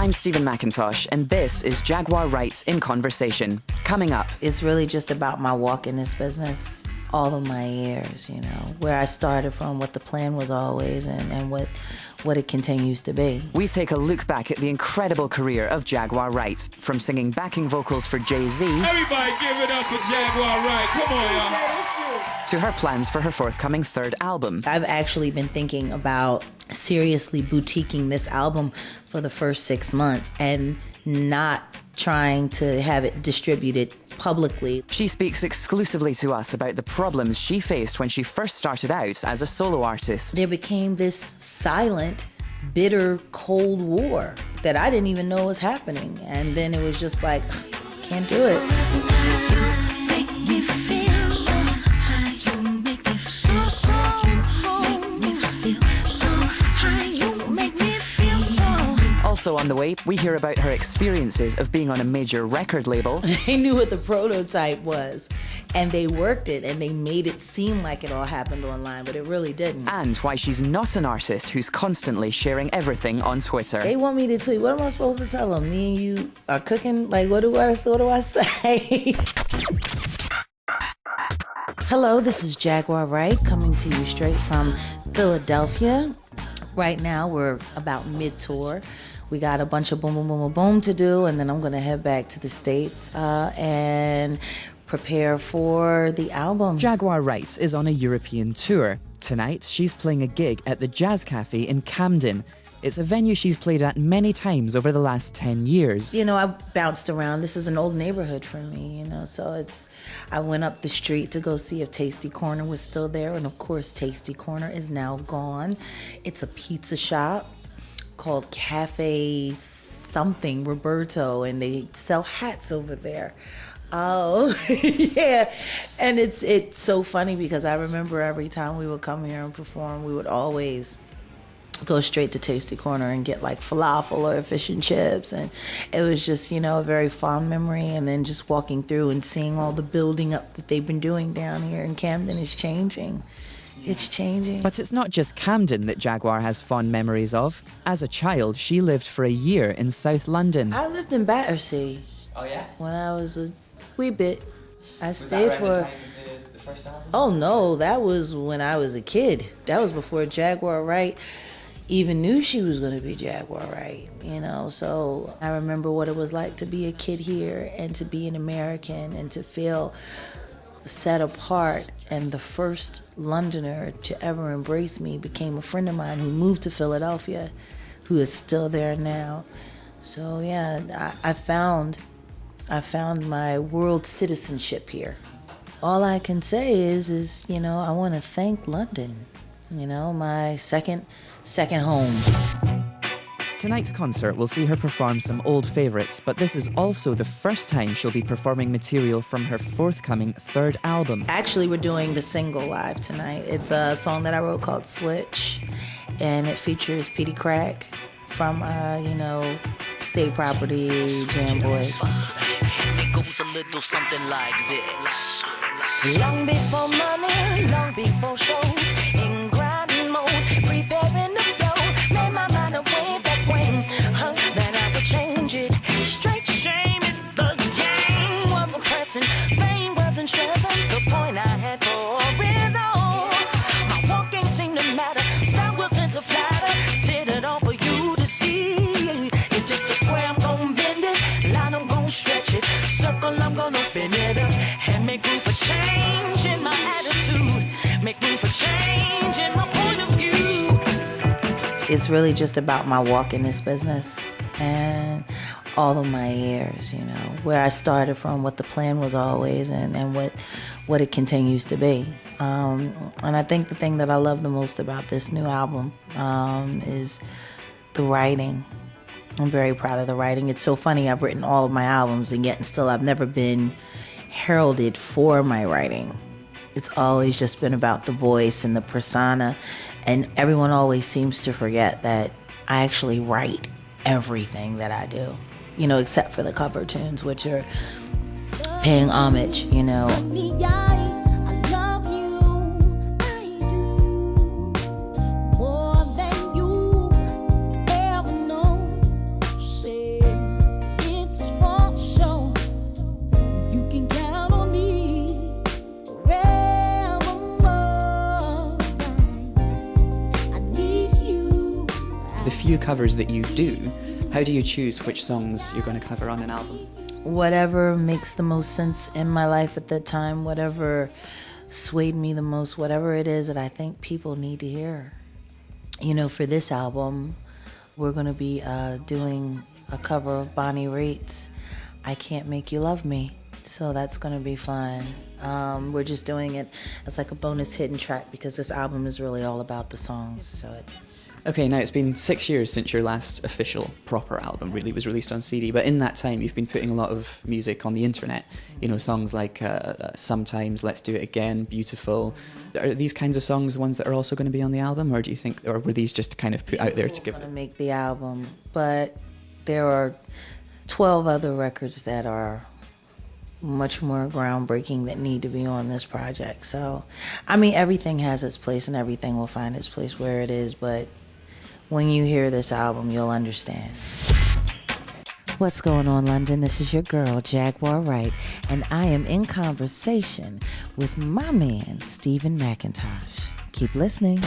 I'm Steven McIntosh, and this is Jaguar Wright in Conversation. Coming up. It's really just about my walk in this business, all of my years, you know, where I started from, what the plan was always, and what it continues to be. We take a look back at the incredible career of Jaguar Wright, from singing backing vocals for Jay-Z. Everybody give it up for Jaguar Wright. Come on, y'all. To her plans for her forthcoming third album. I've actually been thinking about seriously boutiquing this album for the first 6 months and not trying to have it distributed publicly. She speaks exclusively to us about the problems she faced when she first started out as a solo artist. There became this silent, bitter Cold War that I didn't even know was happening. And then it was just like, can't do it. Also on the way, we hear about her experiences of being on a major record label. They knew what the prototype was, and they worked it, and they made it seem like it all happened online, but it really didn't. And why she's not an artist who's constantly sharing everything on Twitter. They want me to tweet. What am I supposed to tell them? Me and you are cooking? Like, what do I say? Hello, this is Jaguar Wright coming to you straight from Philadelphia. Right now, we're about mid-tour. We got a bunch of boom, boom, boom, boom, boom to do, and then I'm going to head back to the States and prepare for the album. Jaguar Wright is on a European tour. Tonight, she's playing a gig at the Jazz Cafe in Camden. It's a venue she's played at many times over the last 10 years. You know, I bounced around. This is an old neighborhood for me, you know, so I went up the street to go see if Tasty Corner was still there, and of course, Tasty Corner is now gone. It's a pizza shop called Cafe something, Roberto, and they sell hats over there. Oh, yeah. And it's so funny because I remember every time we would come here and perform, we would always go straight to Tasty Corner and get like falafel or fish and chips, and it was just, you know, a very fond memory. And then just walking through and seeing all the building up that they've been doing down here in Camden is changing. It's changing. But it's not just Camden that Jaguar has fond memories of. As a child, she lived for a year in South London. I lived in Battersea. Oh yeah? When I was a wee bit. I Was stayed that for around the time of the first album? Oh no, that was when I was a kid. That was before Jaguar Wright even knew she was going to be Jaguar Wright, you know. So I remember what it was like to be a kid here and to be an American and to feel set apart. And the first Londoner to ever embrace me became a friend of mine who moved to Philadelphia, who is still there now. So yeah, I found my world citizenship here. All I can say is you know, I want to thank London, you know, my second home. Tonight's concert will see her perform some old favourites, but this is also the first time she'll be performing material from her forthcoming third album. Actually, we're doing the single live tonight. It's a song that I wrote called Switch, and it features Petey Crack from, you know, State Property, Jam Boys. It goes a little something like this. Long before money, long before shows, in grinding mode, preparing to blow, made my mind away that way, that I would change it. Straight shame in the game wasn't pressing, pain wasn't stressing, the point I had for it all. My walk ain't seemed to matter, style wasn't to flatter, did it all for you to see. If it's a square, I'm gonna bend it, line, I'm gonna stretch it, circle, I'm gonna bend it up, and make room for change in my attitude, make room for change in my point of view. It's really just about my walk in this business and all of my years, you know, where I started from, what the plan was always, and what it continues to be. And I think the thing that I love the most about this new album is the writing. I'm very proud of the writing. It's so funny, I've written all of my albums, and yet and still I've never been heralded for my writing. It's always just been about the voice and the persona, and everyone always seems to forget that I actually write everything that I do, you know, except for the cover tunes, which are paying homage, you know. covers that you do, how do you choose which songs you're going to cover on an album? Whatever makes the most sense in my life at that time, whatever swayed me the most, whatever it is that I think people need to hear. You know, for this album, we're going to be doing a cover of Bonnie Raitt's I Can't Make You Love Me. So that's going to be fun. We're just doing it as like a bonus hidden track because this album is really all about the songs. Okay, now it's been 6 years since your last official proper album really was released on CD, but in that time you've been putting a lot of music on the internet. You know, songs like Sometimes, Let's Do It Again, Beautiful. Are these kinds of songs the ones that are also going to be on the album, or do you think, or were these just kind of put out there to give? To make the album, but there are 12 other records that are much more groundbreaking that need to be on this project. So, I mean, everything has its place and everything will find its place where it is, but when you hear this album, you'll understand. What's going on, London? This is your girl, Jaguar Wright, and I am in conversation with my man, Steven McIntosh. Keep listening.